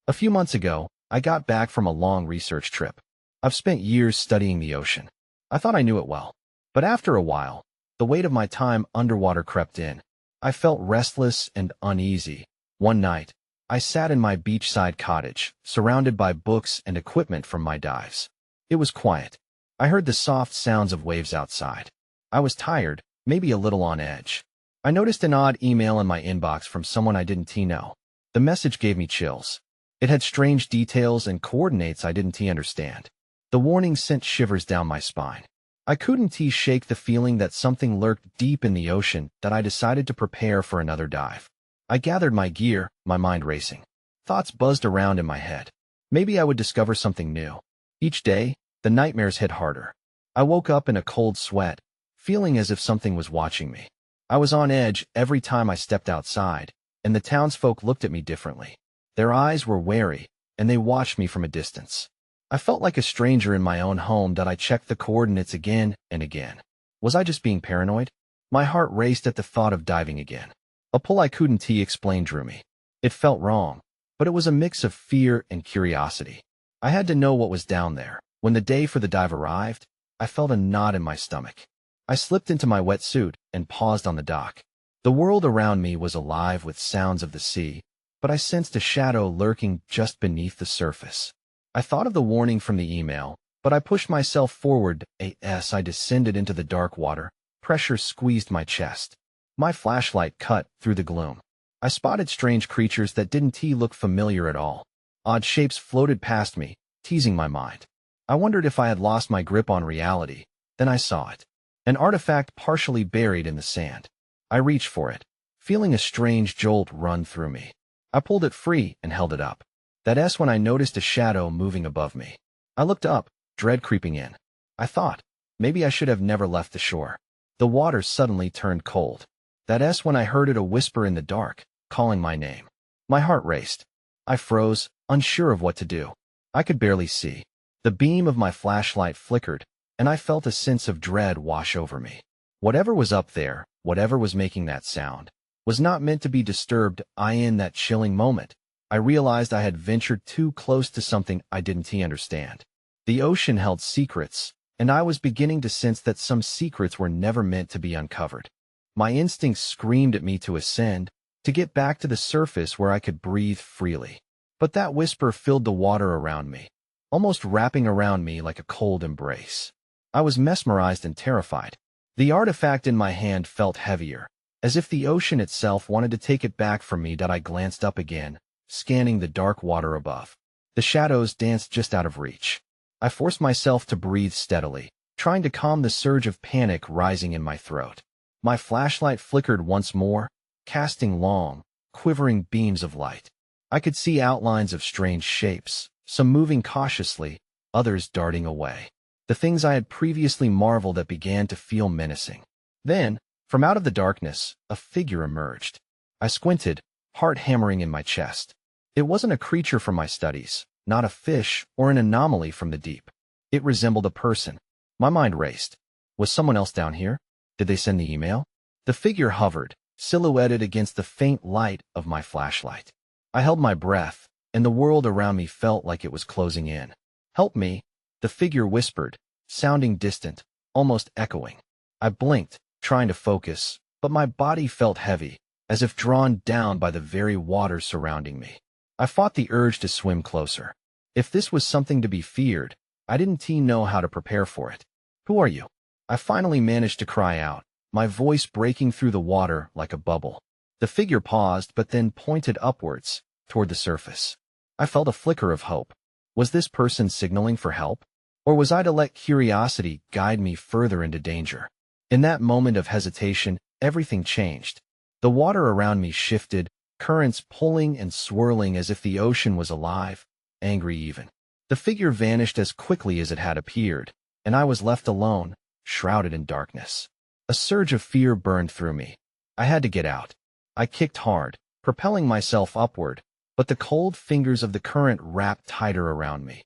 A few months ago, I got back from a long research trip. I've spent years studying the ocean. I thought I knew it well. But after a while, the weight of my time underwater crept in. I felt restless and uneasy. One night, I sat in my beachside cottage, surrounded by books and equipment from my dives. It was quiet. I heard the soft sounds of waves outside. I was tired, maybe a little on edge. I noticed an odd email in my inbox from someone I didn't know. The message gave me chills. It had strange details and coordinates I didn't understand. The warning sent shivers down my spine. I couldn't shake the feeling that something lurked deep in the ocean that I decided to prepare for another dive. I gathered my gear, my mind racing. Thoughts buzzed around in my head. Maybe I would discover something new. Each day, the nightmares hit harder. I woke up in a cold sweat, feeling as if something was watching me. I was on edge every time I stepped outside, and the townsfolk looked at me differently. Their eyes were wary, and they watched me from a distance. I felt like a stranger in my own home that I checked the coordinates again and again. Was I just being paranoid? My heart raced at the thought of diving again. A pull I couldn't explain drew me. It felt wrong, but it was a mix of fear and curiosity. I had to know what was down there. When the day for the dive arrived, I felt a knot in my stomach. I slipped into my wetsuit and paused on the dock. The world around me was alive with sounds of the sea, but I sensed a shadow lurking just beneath the surface. I thought of the warning from the email, but I pushed myself forward. As I descended into the dark water, pressure squeezed my chest. My flashlight cut through the gloom. I spotted strange creatures that didn't look familiar at all. Odd shapes floated past me, teasing my mind. I wondered if I had lost my grip on reality. Then I saw it. An artifact partially buried in the sand. I reached for it, feeling a strange jolt run through me. I pulled it free and held it up. That's when I noticed a shadow moving above me. I looked up, dread creeping in. I thought, maybe I should have never left the shore. The water suddenly turned cold. That's when I heard a whisper in the dark, calling my name. My heart raced. I froze, unsure of what to do. I could barely see. The beam of my flashlight flickered, and I felt a sense of dread wash over me. Whatever was up there, whatever was making that sound, was not meant to be disturbed. In that chilling moment, I realized I had ventured too close to something I didn't understand. The ocean held secrets, and I was beginning to sense that some secrets were never meant to be uncovered. My instincts screamed at me to ascend, to get back to the surface where I could breathe freely. But that whisper filled the water around me, almost wrapping around me like a cold embrace. I was mesmerized and terrified. The artifact in my hand felt heavier, as if the ocean itself wanted to take it back from me. I glanced up again, scanning the dark water above. The shadows danced just out of reach. I forced myself to breathe steadily, trying to calm the surge of panic rising in my throat. My flashlight flickered once more, casting long, quivering beams of light. I could see outlines of strange shapes, some moving cautiously, others darting away. The things I had previously marveled at began to feel menacing. Then, from out of the darkness, a figure emerged. I squinted, heart hammering in my chest. It wasn't a creature from my studies, not a fish or an anomaly from the deep. It resembled a person. My mind raced. Was someone else down here? Did they send the email? The figure hovered, silhouetted against the faint light of my flashlight. I held my breath, and the world around me felt like it was closing in. "Help me," the figure whispered, sounding distant, almost echoing. I blinked, trying to focus, but my body felt heavy, as if drawn down by the very water surrounding me. I fought the urge to swim closer. If this was something to be feared, I didn't know how to prepare for it. "Who are you?" I finally managed to cry out, my voice breaking through the water like a bubble. The figure paused but then pointed upwards, toward the surface. I felt a flicker of hope. Was this person signaling for help? Or was I to let curiosity guide me further into danger? In that moment of hesitation, everything changed. The water around me shifted, currents pulling and swirling as if the ocean was alive, angry even. The figure vanished as quickly as it had appeared, and I was left alone, shrouded in darkness. A surge of fear burned through me. I had to get out. I kicked hard, propelling myself upward, but the cold fingers of the current wrapped tighter around me.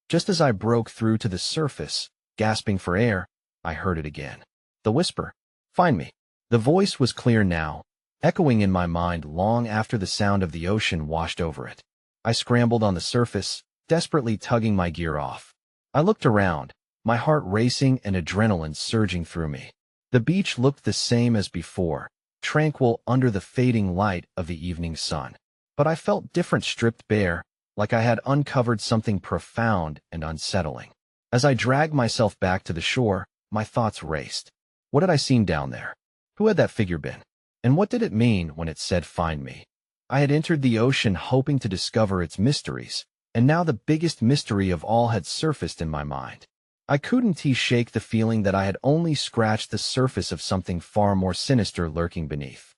Just as I broke through to the surface, gasping for air, I heard it again. The whisper, "Find me." The voice was clear now, echoing in my mind long after the sound of the ocean washed over it. I scrambled on the surface, desperately tugging my gear off. I looked around, my heart racing and adrenaline surging through me. The beach looked the same as before, tranquil under the fading light of the evening sun. But I felt different, stripped bare, like I had uncovered something profound and unsettling. As I dragged myself back to the shore, my thoughts raced. What had I seen down there? Who had that figure been? And what did it mean when it said, "Find me"? I had entered the ocean hoping to discover its mysteries, and now the biggest mystery of all had surfaced in my mind. I couldn't shake the feeling that I had only scratched the surface of something far more sinister lurking beneath.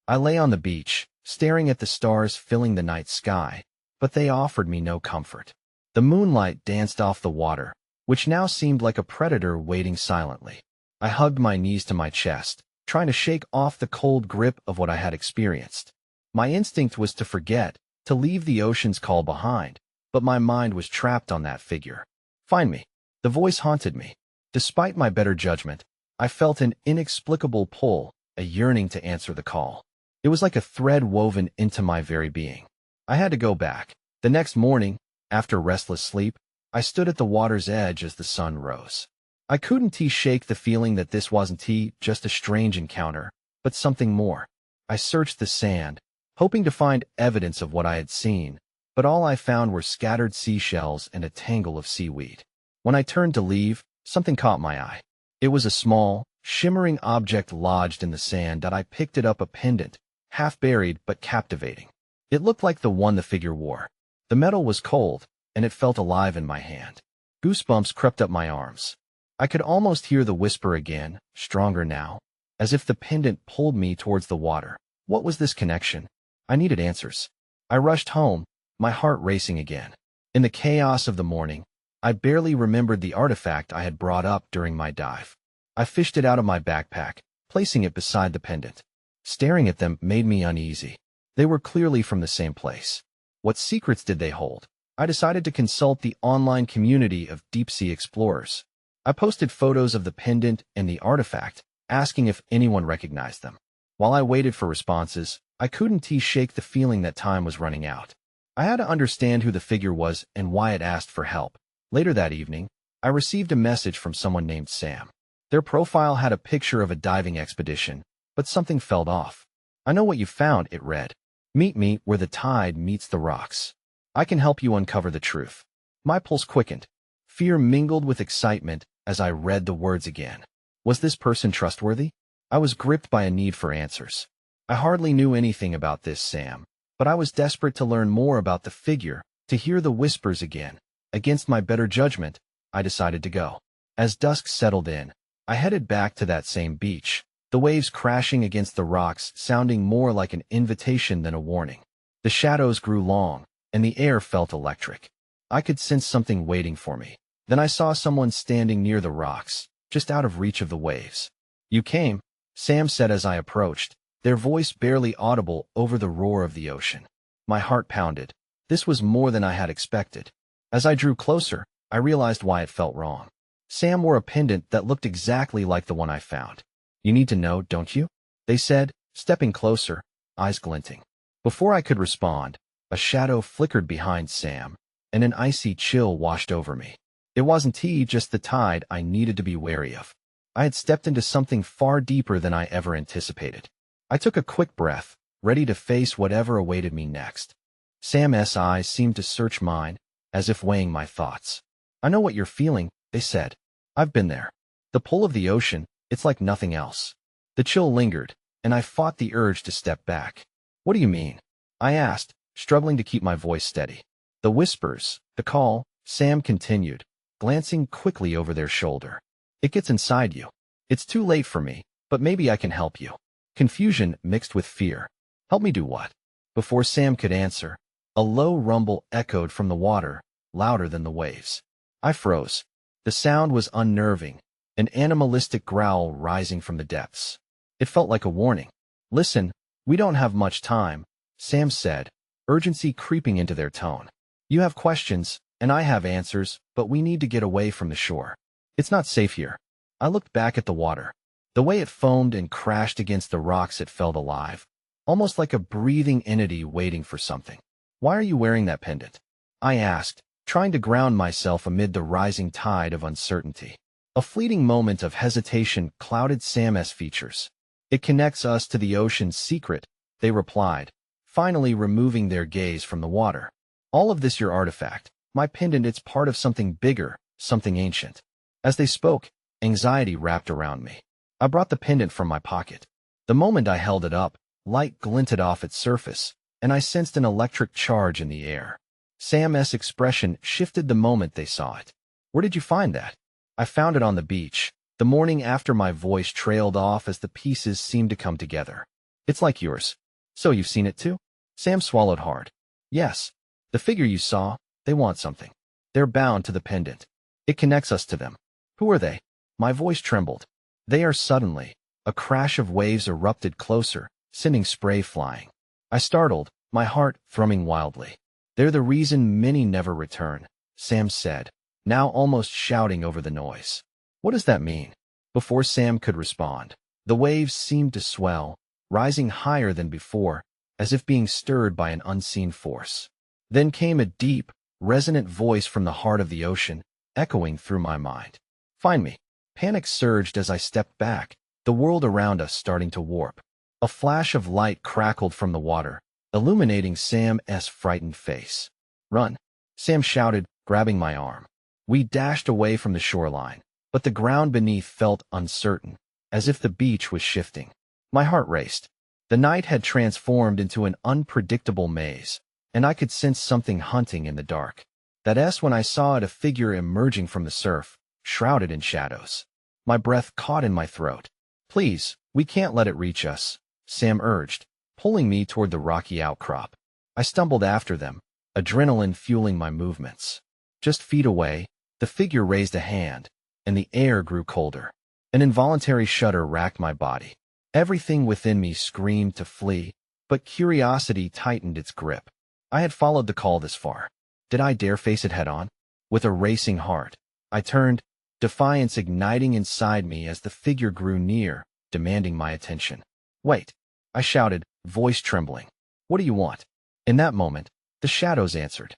I lay on the beach, staring at the stars filling the night sky, but they offered me no comfort. The moonlight danced off the water, which now seemed like a predator waiting silently. I hugged my knees to my chest, trying to shake off the cold grip of what I had experienced. My instinct was to forget, to leave the ocean's call behind, but my mind was trapped on that figure. Find me. The voice haunted me. Despite my better judgment, I felt an inexplicable pull, a yearning to answer the call. It was like a thread woven into my very being. I had to go back. The next morning, after restless sleep, I stood at the water's edge as the sun rose. I couldn't shake the feeling that this wasn't just a strange encounter, but something more. I searched the sand, hoping to find evidence of what I had seen, but all I found were scattered seashells and a tangle of seaweed. When I turned to leave, something caught my eye. It was a small, shimmering object lodged in the sand that I picked it up, a pendant, half buried but captivating. It looked like the one the figure wore. The metal was cold, and it felt alive in my hand. Goosebumps crept up my arms. I could almost hear the whisper again, stronger now, as if the pendant pulled me towards the water. What was this connection? I needed answers. I rushed home, my heart racing again. In the chaos of the morning, I barely remembered the artifact I had brought up during my dive. I fished it out of my backpack, placing it beside the pendant. Staring at them made me uneasy. They were clearly from the same place. What secrets did they hold? I decided to consult the online community of deep-sea explorers. I posted photos of the pendant and the artifact, asking if anyone recognized them. While I waited for responses, I couldn't shake the feeling that time was running out. I had to understand who the figure was and why it asked for help. Later that evening, I received a message from someone named Sam. Their profile had a picture of a diving expedition, but something felt off. "I know what you found," it read. "Meet me where the tide meets the rocks. I can help you uncover the truth." My pulse quickened. Fear mingled with excitement as I read the words again. Was this person trustworthy? I was gripped by a need for answers. I hardly knew anything about this Sam, but I was desperate to learn more about the figure, to hear the whispers again. Against my better judgment, I decided to go. As dusk settled in, I headed back to that same beach, the waves crashing against the rocks sounding more like an invitation than a warning. The shadows grew long, and the air felt electric. I could sense something waiting for me. Then I saw someone standing near the rocks, just out of reach of the waves. "You came," Sam said as I approached, their voice barely audible over the roar of the ocean. My heart pounded. This was more than I had expected. As I drew closer, I realized why it felt wrong. Sam wore a pendant that looked exactly like the one I found. "You need to know, don't you?" they said, stepping closer, eyes glinting. Before I could respond, a shadow flickered behind Sam, and an icy chill washed over me. It wasn't just the tide I needed to be wary of. I had stepped into something far deeper than I ever anticipated. I took a quick breath, ready to face whatever awaited me next. Sam's eyes seemed to search mine, as if weighing my thoughts. "I know what you're feeling," they said. "I've been there. The pull of the ocean, it's like nothing else." The chill lingered, and I fought the urge to step back. "What do you mean?" I asked, struggling to keep my voice steady. "The whispers, the call," Sam continued, glancing quickly over their shoulder. "It gets inside you. It's too late for me, but maybe I can help you." Confusion mixed with fear. "Help me do what?" Before Sam could answer, a low rumble echoed from the water, louder than the waves. I froze. The sound was unnerving, an animalistic growl rising from the depths. It felt like a warning. "Listen, we don't have much time," Sam said, urgency creeping into their tone. "You have questions, and I have answers, but we need to get away from the shore. It's not safe here." I looked back at the water. The way it foamed and crashed against the rocks, it felt alive, almost like a breathing entity waiting for something. Why are you wearing that pendant? I asked, trying to ground myself amid the rising tide of uncertainty. A fleeting moment of hesitation clouded Sam's features. It connects us to the ocean's secret, they replied, finally removing their gaze from the water. All of this your artifact. My pendant, it's part of something bigger, something ancient. As they spoke, anxiety wrapped around me. I brought the pendant from my pocket. The moment I held it up, light glinted off its surface, and I sensed an electric charge in the air. Sam's expression shifted the moment they saw it. Where did you find that? I found it on the beach, the morning after. My voice trailed off as the pieces seemed to come together. It's like yours. So you've seen it too? Sam swallowed hard. Yes. The figure you saw, they want something. They're bound to the pendant. It connects us to them. Who are they? My voice trembled. They are suddenly. A crash of waves erupted closer, sending spray flying. I startled, my heart thrumming wildly. They're the reason many never return, Sam said, now almost shouting over the noise. What does that mean? Before Sam could respond, the waves seemed to swell, rising higher than before, as if being stirred by an unseen force. Then came a deep, resonant voice from the heart of the ocean, echoing through my mind. Find me. Panic surged as I stepped back, the world around us starting to warp. A flash of light crackled from the water, illuminating Sam's frightened face. Run, Sam shouted, grabbing my arm. We dashed away from the shoreline, but the ground beneath felt uncertain, as if the beach was shifting. My heart raced. The night had transformed into an unpredictable maze, and I could sense something hunting in the dark. That's when I saw it, a figure emerging from the surf, shrouded in shadows. My breath caught in my throat. Please, we can't let it reach us, Sam urged, pulling me toward the rocky outcrop. I stumbled after them, adrenaline fueling my movements. Just feet away, the figure raised a hand, and the air grew colder. An involuntary shudder racked my body. Everything within me screamed to flee, but curiosity tightened its grip. I had followed the call this far. Did I dare face it head-on? With a racing heart, I turned, defiance igniting inside me as the figure grew near, demanding my attention. Wait, I shouted, voice trembling. What do you want? In that moment, the shadows answered.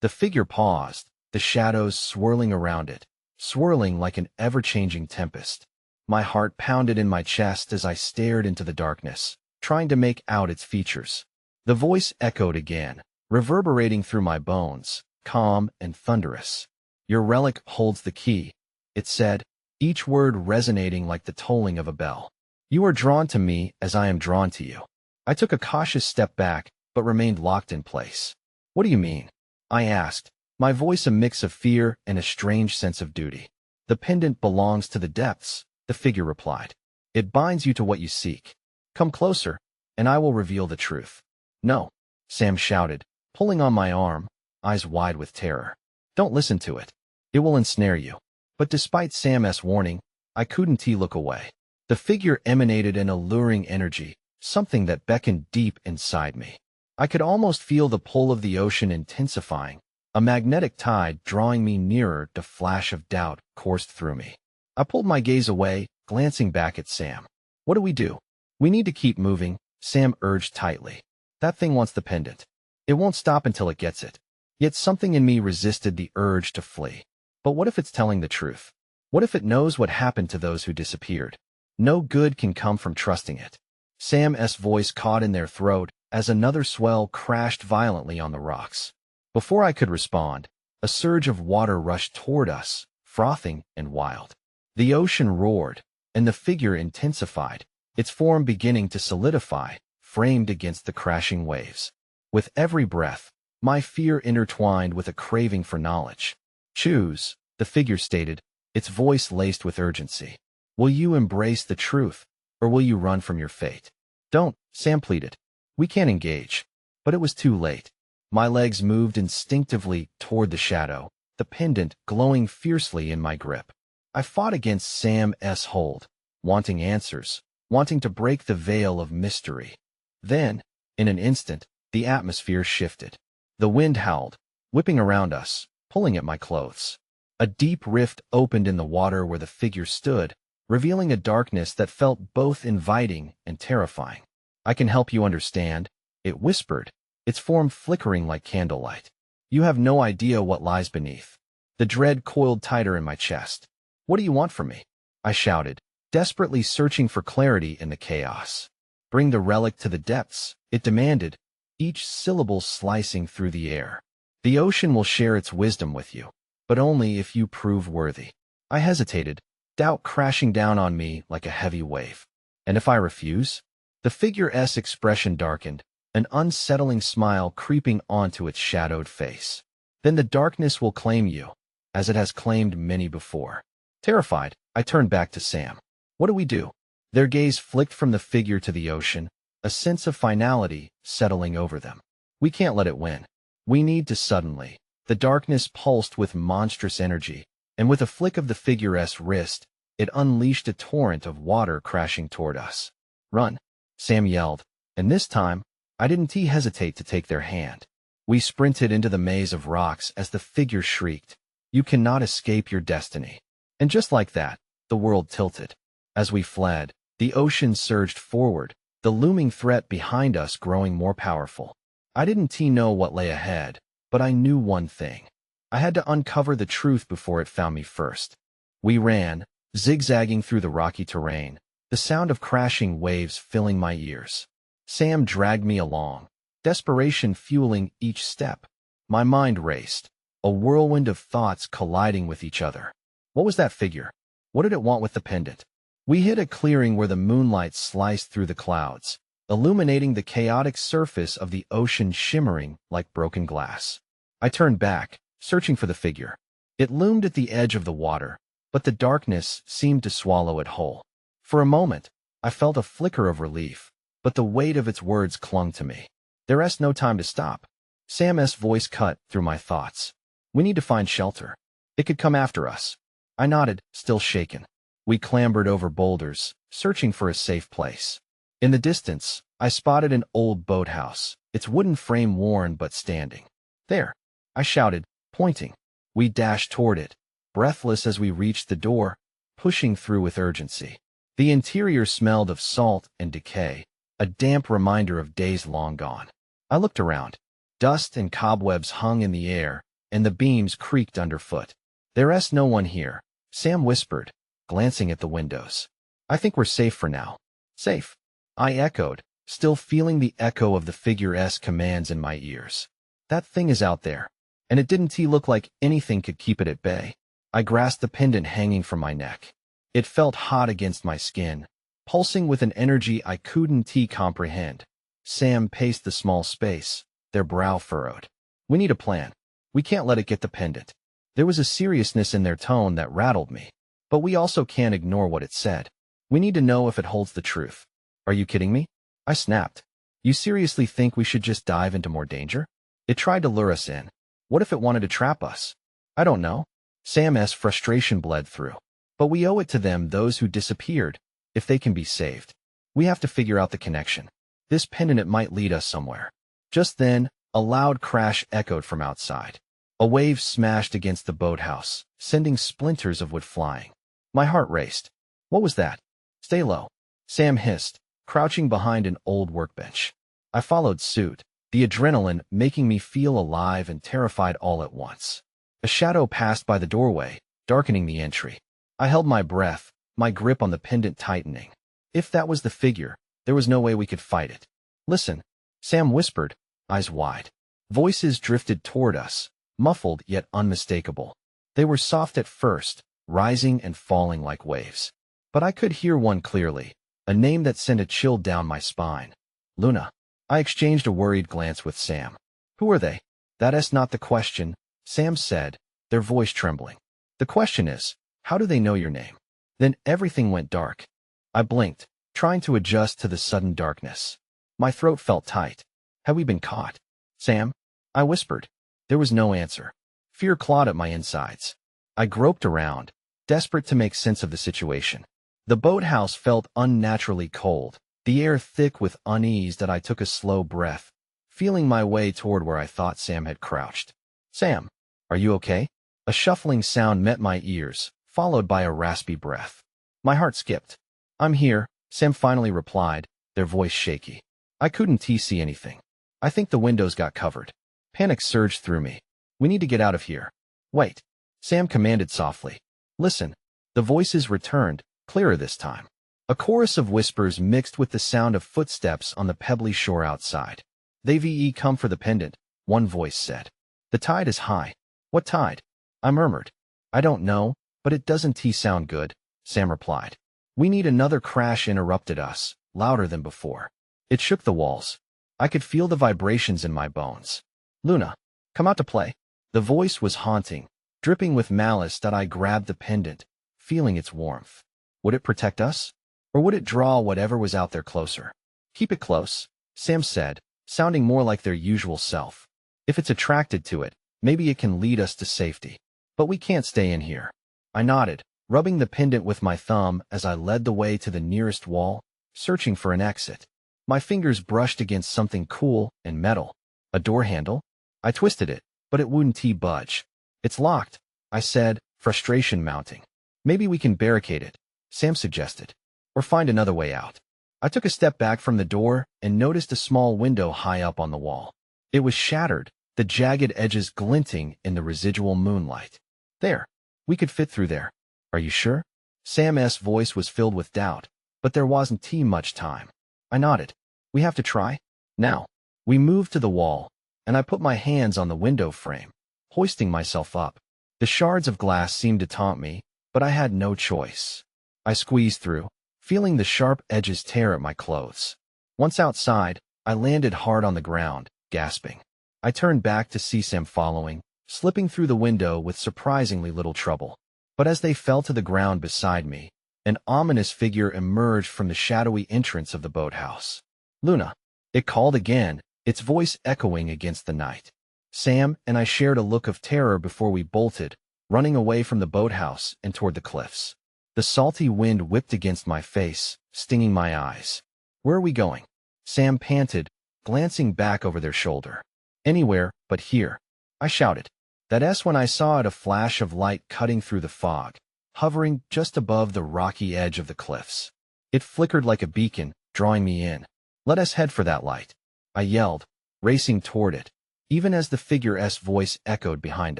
The figure paused, the shadows swirling around it, swirling like an ever-changing tempest. My heart pounded in my chest as I stared into the darkness, trying to make out its features. The voice echoed again, reverberating through my bones, calm and thunderous. Your relic holds the key, it said, each word resonating like the tolling of a bell. You are drawn to me as I am drawn to you. I took a cautious step back, but remained locked in place. What do you mean? I asked, my voice a mix of fear and a strange sense of duty. The pendant belongs to the depths, the figure replied. It binds you to what you seek. Come closer, and I will reveal the truth. No, Sam shouted, pulling on my arm, eyes wide with terror. Don't listen to it. It will ensnare you. But despite Sam's warning, I couldn't look away. The figure emanated an alluring energy, something that beckoned deep inside me. I could almost feel the pull of the ocean intensifying, a magnetic tide drawing me nearer. The flash of doubt coursed through me. I pulled my gaze away, glancing back at Sam. What do we do? We need to keep moving, Sam urged tightly. That thing wants the pendant. It won't stop until it gets it. Yet something in me resisted the urge to flee. But what if it's telling the truth? What if it knows what happened to those who disappeared? No good can come from trusting it. Sam's voice caught in their throat as another swell crashed violently on the rocks. Before I could respond, a surge of water rushed toward us, frothing and wild. The ocean roared, and the figure intensified, its form beginning to solidify, framed against the crashing waves. With every breath, my fear intertwined with a craving for knowledge. Choose, the figure stated, its voice laced with urgency. Will you embrace the truth, or will you run from your fate? Don't, Sam pleaded. We can't engage. But it was too late. My legs moved instinctively toward the shadow, the pendant glowing fiercely in my grip. I fought against Sam's hold, wanting answers, wanting to break the veil of mystery. Then, in an instant, the atmosphere shifted. The wind howled, whipping around us, pulling at my clothes. A deep rift opened in the water where the figure stood, revealing a darkness that felt both inviting and terrifying. I can help you understand, it whispered, its form flickering like candlelight. You have no idea what lies beneath. The dread coiled tighter in my chest. What do you want from me? I shouted, desperately searching for clarity in the chaos. Bring the relic to the depths, it demanded, each syllable slicing through the air. The ocean will share its wisdom with you, but only if you prove worthy. I hesitated, doubt crashing down on me like a heavy wave. And if I refuse? The figure's expression darkened, an unsettling smile creeping onto its shadowed face. Then the darkness will claim you, as it has claimed many before. Terrified, I turned back to Sam. What do we do? Their gaze flicked from the figure to the ocean, a sense of finality settling over them. We can't let it win. We need to suddenly. The darkness pulsed with monstrous energy, and with a flick of the figure's wrist, it unleashed a torrent of water crashing toward us. Run, Sam yelled, and this time, I didn't hesitate to take their hand. We sprinted into the maze of rocks as the figure shrieked, "You cannot escape your destiny." And just like that, the world tilted. As we fled, the ocean surged forward, the looming threat behind us growing more powerful. I didn't know what lay ahead, but I knew one thing. I had to uncover the truth before it found me first. We ran, zigzagging through the rocky terrain, the sound of crashing waves filling my ears. Sam dragged me along, desperation fueling each step. My mind raced, a whirlwind of thoughts colliding with each other. What was that figure? What did it want with the pendant? We hit a clearing where the moonlight sliced through the clouds, illuminating the chaotic surface of the ocean shimmering like broken glass. I turned back, searching for the figure. It loomed at the edge of the water, but the darkness seemed to swallow it whole. For a moment, I felt a flicker of relief, but the weight of its words clung to me. There's no time to stop. Sam's voice cut through my thoughts. We need to find shelter. It could come after us. I nodded, still shaken. We clambered over boulders, searching for a safe place. In the distance, I spotted an old boathouse, its wooden frame worn but standing. There, I shouted, pointing. We dashed toward it, breathless as we reached the door, pushing through with urgency. The interior smelled of salt and decay, a damp reminder of days long gone. I looked around. Dust and cobwebs hung in the air, and the beams creaked underfoot. There's no one here, Sam whispered, glancing at the windows. I think we're safe for now. Safe, I echoed, still feeling the echo of the figure's commands in my ears. That thing is out there, and it didn't look like anything could keep it at bay. I grasped the pendant hanging from my neck. It felt hot against my skin, pulsing with an energy I couldn't comprehend. Sam paced the small space, their brow furrowed. We need a plan. We can't let it get the pendant. There was a seriousness in their tone that rattled me. But we also can't ignore what it said. We need to know if it holds the truth. Are you kidding me? I snapped. You seriously think we should just dive into more danger? It tried to lure us in. What if it wanted to trap us? I don't know. Sam's frustration bled through. But we owe it to them, those who disappeared, if they can be saved. We have to figure out the connection. This pendant might lead us somewhere. Just then, a loud crash echoed from outside. A wave smashed against the boathouse, sending splinters of wood flying. My heart raced. What was that? Stay low, Sam hissed, crouching behind an old workbench. I followed suit, the adrenaline making me feel alive and terrified all at once. A shadow passed by the doorway, darkening the entry. I held my breath, my grip on the pendant tightening. If that was the figure, there was no way we could fight it. Listen, Sam whispered, eyes wide. Voices drifted toward us, muffled yet unmistakable. They were soft at first, rising and falling like waves. But I could hear one clearly, a name that sent a chill down my spine. Luna. I exchanged a worried glance with Sam. Who are they? That's not the question, Sam said, their voice trembling. The question is, how do they know your name? Then everything went dark. I blinked, trying to adjust to the sudden darkness. My throat felt tight. Had we been caught? Sam? I whispered. There was no answer. Fear clawed at my insides. I groped around, desperate to make sense of the situation. The boathouse felt unnaturally cold, the air thick with unease that I took a slow breath, feeling my way toward where I thought Sam had crouched. Sam, are you okay? A shuffling sound met my ears, followed by a raspy breath. My heart skipped. I'm here, Sam finally replied, their voice shaky. I couldn't see anything. I think the windows got covered. Panic surged through me. We need to get out of here. Wait. Sam commanded softly. Listen. The voices returned, clearer this time. A chorus of whispers mixed with the sound of footsteps on the pebbly shore outside. They've come for the pendant, one voice said. The tide is high. What tide? I murmured. I don't know, but it doesn't sound good, Sam replied. We need another crash interrupted us, louder than before. It shook the walls. I could feel the vibrations in my bones. Luna, come out to play. The voice was haunting, dripping with malice that I grabbed the pendant, feeling its warmth. Would it protect us? Or would it draw whatever was out there closer? Keep it close, Sam said, sounding more like their usual self. If it's attracted to it, maybe it can lead us to safety. But we can't stay in here. I nodded, rubbing the pendant with my thumb as I led the way to the nearest wall, searching for an exit. My fingers brushed against something cool and metal. A door handle? I twisted it, but it wouldn't budge. It's locked, I said, frustration mounting. Maybe we can barricade it, Sam suggested. Or find another way out. I took a step back from the door and noticed a small window high up on the wall. It was shattered, the jagged edges glinting in the residual moonlight. There. We could fit through there. Are you sure? Sam's voice was filled with doubt, but there wasn't much time. I nodded. We have to try? Now. We moved to the wall, and I put my hands on the window frame, hoisting myself up. The shards of glass seemed to taunt me, but I had no choice. I squeezed through, feeling the sharp edges tear at my clothes. Once outside, I landed hard on the ground, gasping. I turned back to see Sam following, slipping through the window with surprisingly little trouble. But as they fell to the ground beside me, an ominous figure emerged from the shadowy entrance of the boathouse. Luna. It called again, its voice echoing against the night. Sam and I shared a look of terror before we bolted, running away from the boathouse and toward the cliffs. The salty wind whipped against my face, stinging my eyes. Where are we going? Sam panted, glancing back over their shoulder. Anywhere but here, I shouted. That's when I saw it, a flash of light cutting through the fog, hovering just above the rocky edge of the cliffs. It flickered like a beacon, drawing me in. Let us head for that light, I yelled, racing toward it, even as the figure's voice echoed behind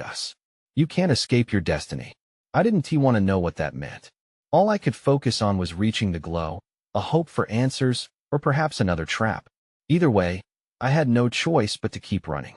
us. You can't escape your destiny. I didn't want to know what that meant. All I could focus on was reaching the glow, a hope for answers, or perhaps another trap. Either way, I had no choice but to keep running.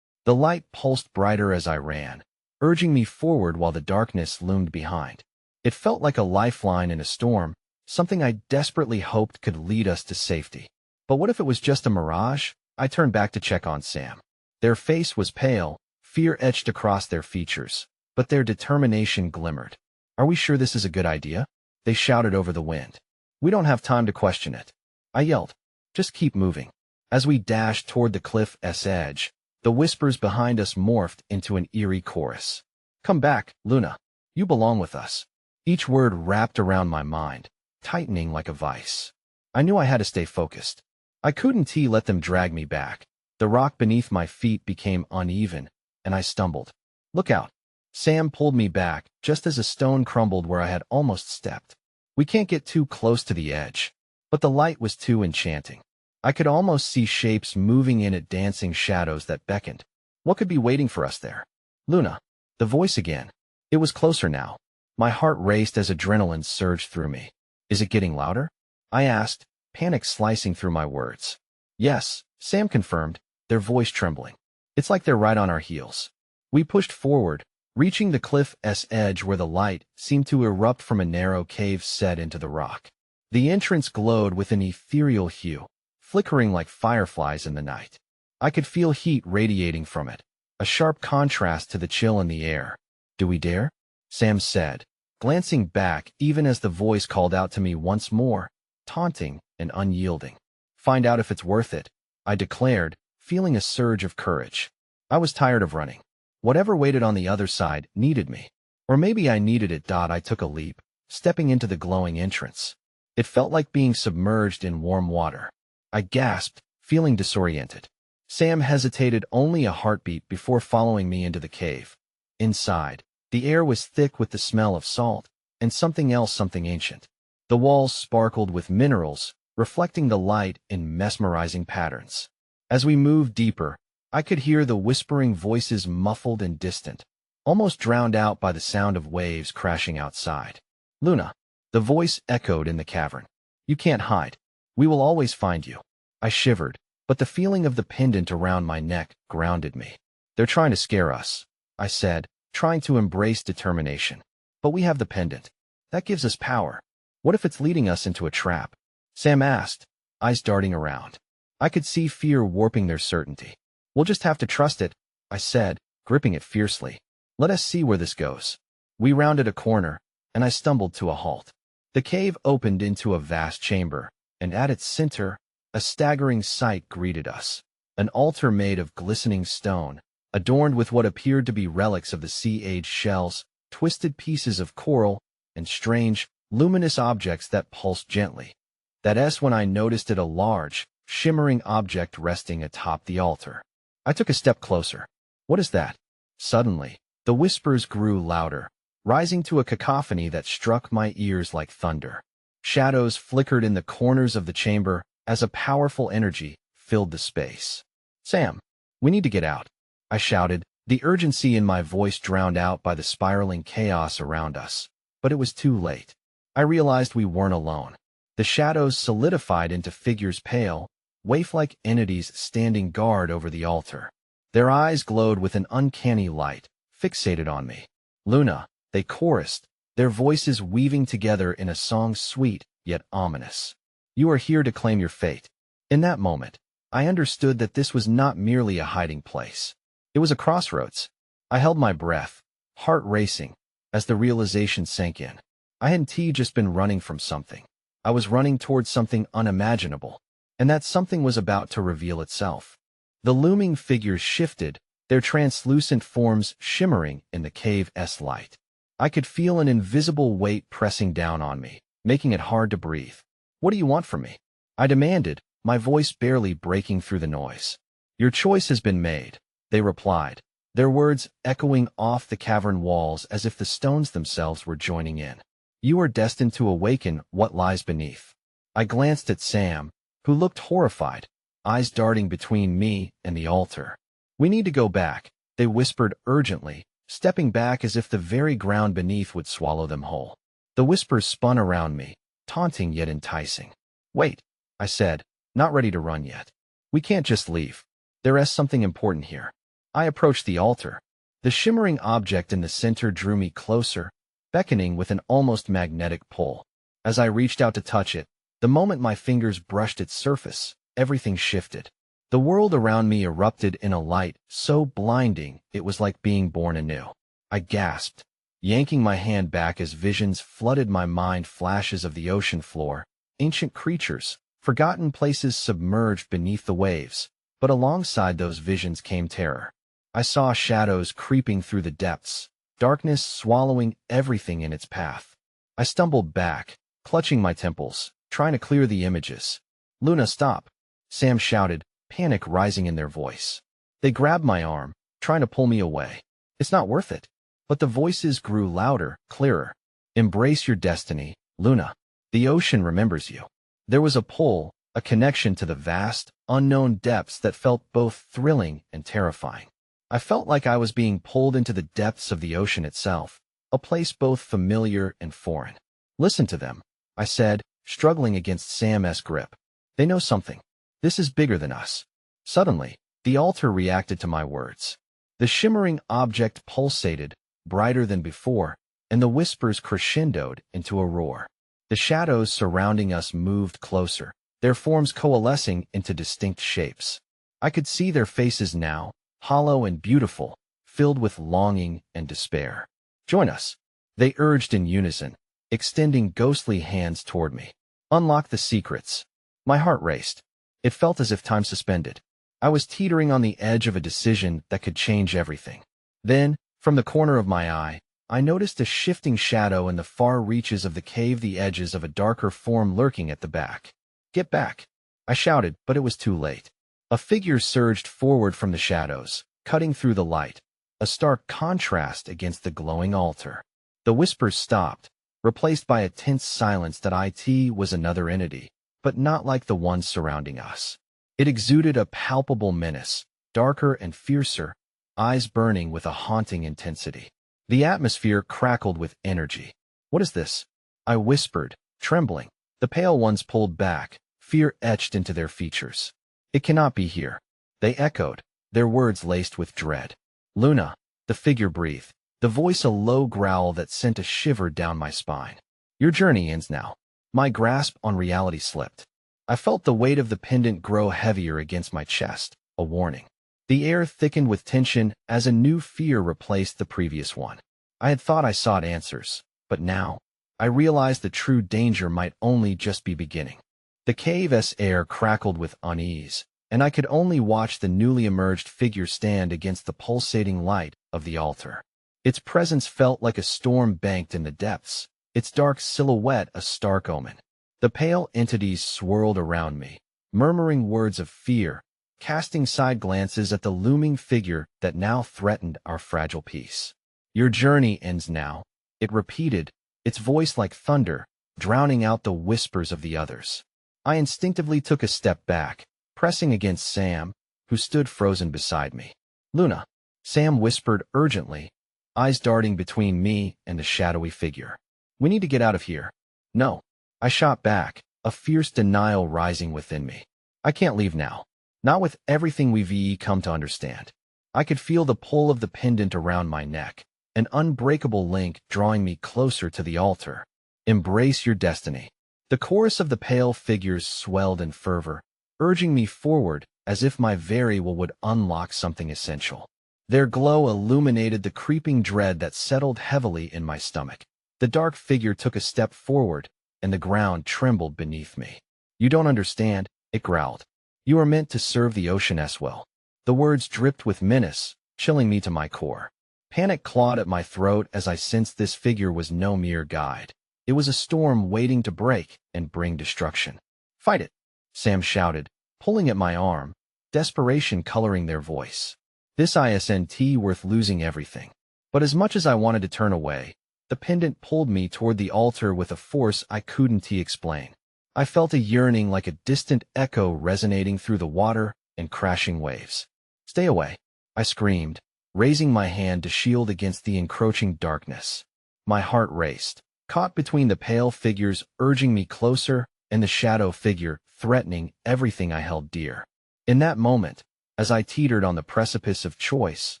The light pulsed brighter as I ran, urging me forward while the darkness loomed behind. It felt like a lifeline in a storm, something I desperately hoped could lead us to safety. But what if it was just a mirage? I turned back to check on Sam. Their face was pale, fear etched across their features, but their determination glimmered. Are we sure this is a good idea? They shouted over the wind. We don't have time to question it, I yelled. Just keep moving. As we dashed toward the cliff's edge, the whispers behind us morphed into an eerie chorus. Come back, Luna. You belong with us. Each word wrapped around my mind, tightening like a vice. I knew I had to stay focused. I couldn't let them drag me back. The rock beneath my feet became uneven, and I stumbled. Look out. Sam pulled me back, just as a stone crumbled where I had almost stepped. We can't get too close to the edge. But the light was too enchanting. I could almost see shapes moving in it, dancing shadows that beckoned. What could be waiting for us there? Luna. The voice again. It was closer now. My heart raced as adrenaline surged through me. Is it getting louder? I asked, panic slicing through my words. Yes, Sam confirmed, their voice trembling. It's like they're right on our heels. We pushed forward, reaching the cliff's edge where the light seemed to erupt from a narrow cave set into the rock. The entrance glowed with an ethereal hue, flickering like fireflies in the night. I could feel heat radiating from it, a sharp contrast to the chill in the air. Do we dare? Sam said, glancing back even as the voice called out to me once more, taunting and unyielding. Find out if it's worth it, I declared, feeling a surge of courage. I was tired of running. Whatever waited on the other side needed me. Or maybe I needed it. I took a leap, stepping into the glowing entrance. It felt like being submerged in warm water. I gasped, feeling disoriented. Sam hesitated only a heartbeat before following me into the cave. Inside, the air was thick with the smell of salt, and something else, something ancient. The walls sparkled with minerals, reflecting the light in mesmerizing patterns. As we moved deeper, I could hear the whispering voices muffled and distant, almost drowned out by the sound of waves crashing outside. Luna, the voice echoed in the cavern. You can't hide. We will always find you. I shivered, but the feeling of the pendant around my neck grounded me. They're trying to scare us, I said, trying to embrace determination. But we have the pendant. That gives us power. What if it's leading us into a trap? Sam asked, eyes darting around. I could see fear warping their certainty. We'll just have to trust it, I said, gripping it fiercely. Let us see where this goes. We rounded a corner, and I stumbled to a halt. The cave opened into a vast chamber, and at its center, a staggering sight greeted us. An altar made of glistening stone, adorned with what appeared to be relics of the sea-age shells, twisted pieces of coral, and strange, luminous objects that pulsed gently. That's when I noticed a large, shimmering object resting atop the altar. I took a step closer. What is that? Suddenly, the whispers grew louder, rising to a cacophony that struck my ears like thunder. Shadows flickered in the corners of the chamber as a powerful energy filled the space. Sam, we need to get out, I shouted, the urgency in my voice drowned out by the spiraling chaos around us. But it was too late. I realized we weren't alone. The shadows solidified into figures pale, waif-like entities standing guard over the altar. Their eyes glowed with an uncanny light, fixated on me. Luna, they chorused, their voices weaving together in a song sweet yet ominous. You are here to claim your fate. In that moment, I understood that this was not merely a hiding place. It was a crossroads. I held my breath, heart racing, as the realization sank in. I hadn't just been running from something. I was running towards something unimaginable, and that something was about to reveal itself. The looming figures shifted, their translucent forms shimmering in the cave's light. I could feel an invisible weight pressing down on me, making it hard to breathe. What do you want from me? I demanded, my voice barely breaking through the noise. Your choice has been made, they replied, their words echoing off the cavern walls as if the stones themselves were joining in. You are destined to awaken what lies beneath. I glanced at Sam, who looked horrified, eyes darting between me and the altar. We need to go back, they whispered urgently, stepping back as if the very ground beneath would swallow them whole. The whispers spun around me, taunting yet enticing. Wait, I said, not ready to run yet. We can't just leave. There is something important here. I approached the altar. The shimmering object in the center drew me closer, beckoning with an almost magnetic pull. As I reached out to touch it, the moment my fingers brushed its surface, everything shifted. The world around me erupted in a light so blinding it was like being born anew. I gasped, yanking my hand back as visions flooded my mind, flashes of the ocean floor, ancient creatures, forgotten places submerged beneath the waves. But alongside those visions came terror. I saw shadows creeping through the depths, darkness swallowing everything in its path. I stumbled back, clutching my temples, trying to clear the images. Luna, stop, Sam shouted, panic rising in their voice. They grabbed my arm, trying to pull me away. It's not worth it. But the voices grew louder, clearer. Embrace your destiny, Luna. The ocean remembers you. There was a pull, a connection to the vast, unknown depths that felt both thrilling and terrifying. I felt like I was being pulled into the depths of the ocean itself, a place both familiar and foreign. Listen to them, I said, struggling against Sam's grip. They know something. This is bigger than us. Suddenly, the altar reacted to my words. The shimmering object pulsated, brighter than before, and the whispers crescendoed into a roar. The shadows surrounding us moved closer, their forms coalescing into distinct shapes. I could see their faces now, hollow and beautiful, filled with longing and despair. Join us, they urged in unison, extending ghostly hands toward me. Unlock the secrets. My heart raced. It felt as if time suspended. I was teetering on the edge of a decision that could change everything. Then, from the corner of my eye, I noticed a shifting shadow in the far reaches of the cave, the edges of a darker form lurking at the back. Get back, I shouted, but it was too late. A figure surged forward from the shadows, cutting through the light, a stark contrast against the glowing altar. The whispers stopped, replaced by a tense silence that it was another entity, but not like the ones surrounding us. It exuded a palpable menace, darker and fiercer, eyes burning with a haunting intensity. The atmosphere crackled with energy. "What is this?" I whispered, trembling. The pale ones pulled back, fear etched into their features. "It cannot be here," they echoed, their words laced with dread. "Luna," the figure breathed, the voice a low growl that sent a shiver down my spine. "Your journey ends now." My grasp on reality slipped. I felt the weight of the pendant grow heavier against my chest, a warning. The air thickened with tension as a new fear replaced the previous one. I had thought I sought answers, but now I realized the true danger might only just be beginning. The cave's air crackled with unease, and I could only watch the newly emerged figure stand against the pulsating light of the altar. Its presence felt like a storm banked in the depths, its dark silhouette a stark omen. The pale entities swirled around me, murmuring words of fear, casting side glances at the looming figure that now threatened our fragile peace. "Your journey ends now," it repeated, its voice like thunder, drowning out the whispers of the others. I instinctively took a step back, pressing against Sam, who stood frozen beside me. "Luna," Sam whispered urgently, eyes darting between me and the shadowy figure. "We need to get out of here." "No," I shot back, a fierce denial rising within me. "I can't leave now. Not with everything we've come to understand." I could feel the pull of the pendant around my neck, an unbreakable link drawing me closer to the altar. "Embrace your destiny." The chorus of the pale figures swelled in fervor, urging me forward as if my very will would unlock something essential. Their glow illuminated the creeping dread that settled heavily in my stomach. The dark figure took a step forward, and the ground trembled beneath me. "You don't understand," it growled. "You are meant to serve the ocean as well." The words dripped with menace, chilling me to my core. Panic clawed at my throat as I sensed this figure was no mere guide. It was a storm waiting to break and bring destruction. "Fight it," Sam shouted, pulling at my arm, desperation coloring their voice. This isn't worth losing everything. But as much as I wanted to turn away, the pendant pulled me toward the altar with a force I couldn't explain. I felt a yearning like a distant echo resonating through the water and crashing waves. "Stay away," I screamed, raising my hand to shield against the encroaching darkness. My heart raced, caught between the pale figures urging me closer and the shadow figure threatening everything I held dear. In that moment, as I teetered on the precipice of choice,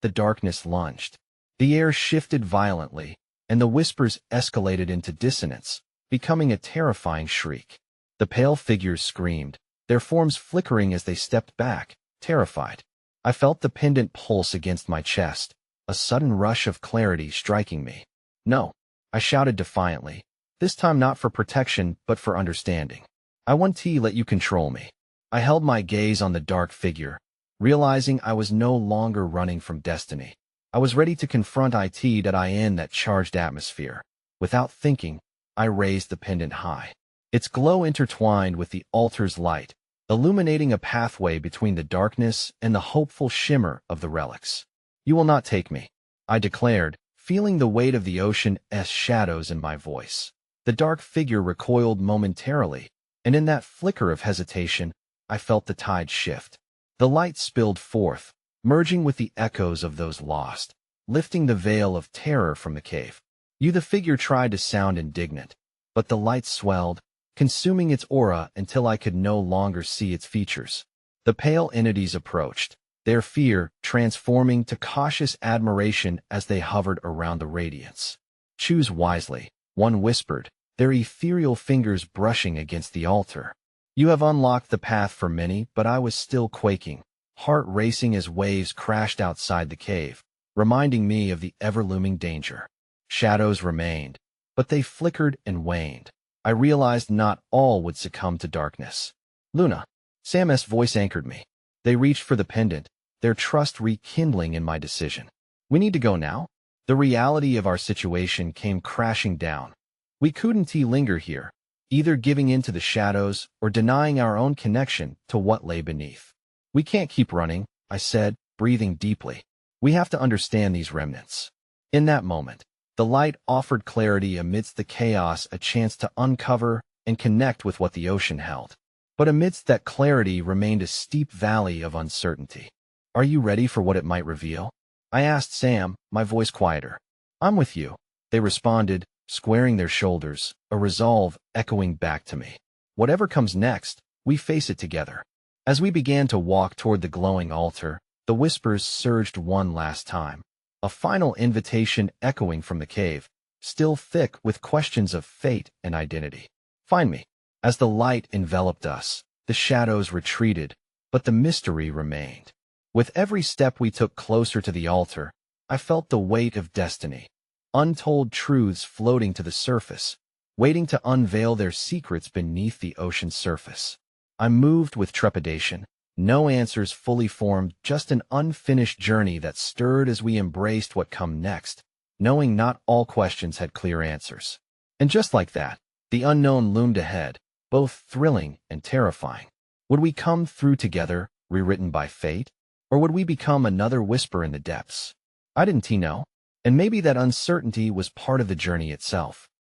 the darkness lunged. The air shifted violently, and the whispers escalated into dissonance, becoming a terrifying shriek. The pale figures screamed, their forms flickering as they stepped back, terrified. I felt the pendant pulse against my chest, a sudden rush of clarity striking me. "No," I shouted defiantly, this time not for protection but for understanding. "I won't let you control me." I held my gaze on the dark figure, realizing I was no longer running from destiny. I was ready to confront that charged atmosphere. Without thinking, I raised the pendant high. Its glow intertwined with the altar's light, illuminating a pathway between the darkness and the hopeful shimmer of the relics. "You will not take me," I declared, feeling the weight of the ocean's shadows in my voice. The dark figure recoiled momentarily, and in that flicker of hesitation, I felt the tide shift. The light spilled forth, merging with the echoes of those lost, lifting the veil of terror from the cave. The figure tried to sound indignant, but the light swelled, consuming its aura until I could no longer see its features. The pale entities approached, their fear transforming to cautious admiration as they hovered around the radiance. "Choose wisely," one whispered, their ethereal fingers brushing against the altar. "You have unlocked the path for many," but I was still quaking, heart racing as waves crashed outside the cave, reminding me of the ever-looming danger. Shadows remained, but they flickered and waned. I realized not all would succumb to darkness. "Luna," Sam's voice anchored me. They reached for the pendant, their trust rekindling in my decision. "We need to go now." The reality of our situation came crashing down. We couldn't linger here, either giving in to the shadows or denying our own connection to what lay beneath. "We can't keep running," I said, breathing deeply. "We have to understand these remnants." In that moment, the light offered clarity amidst the chaos, a chance to uncover and connect with what the ocean held. But amidst that clarity remained a steep valley of uncertainty. "Are you ready for what it might reveal?" I asked Sam, my voice quieter. "I'm with you," they responded, squaring their shoulders, a resolve echoing back to me. Whatever comes next, we face it together. As we began to walk toward the glowing altar, the whispers surged one last time, a final invitation echoing from the cave, still thick with questions of fate and identity. "Find me." As the light enveloped us, the shadows retreated, but the mystery remained. With every step we took closer to the altar, I felt the weight of destiny, untold truths floating to the surface, waiting to unveil their secrets beneath the ocean's surface. I moved with trepidation, no answers fully formed, just an unfinished journey that stirred as we embraced what come next, knowing not all questions had clear answers. And just like that, the unknown loomed ahead, both thrilling and terrifying. Would we come through together, rewritten by fate? Or would we become another whisper in the depths? I didn't know. And maybe that uncertainty was part of the journey itself.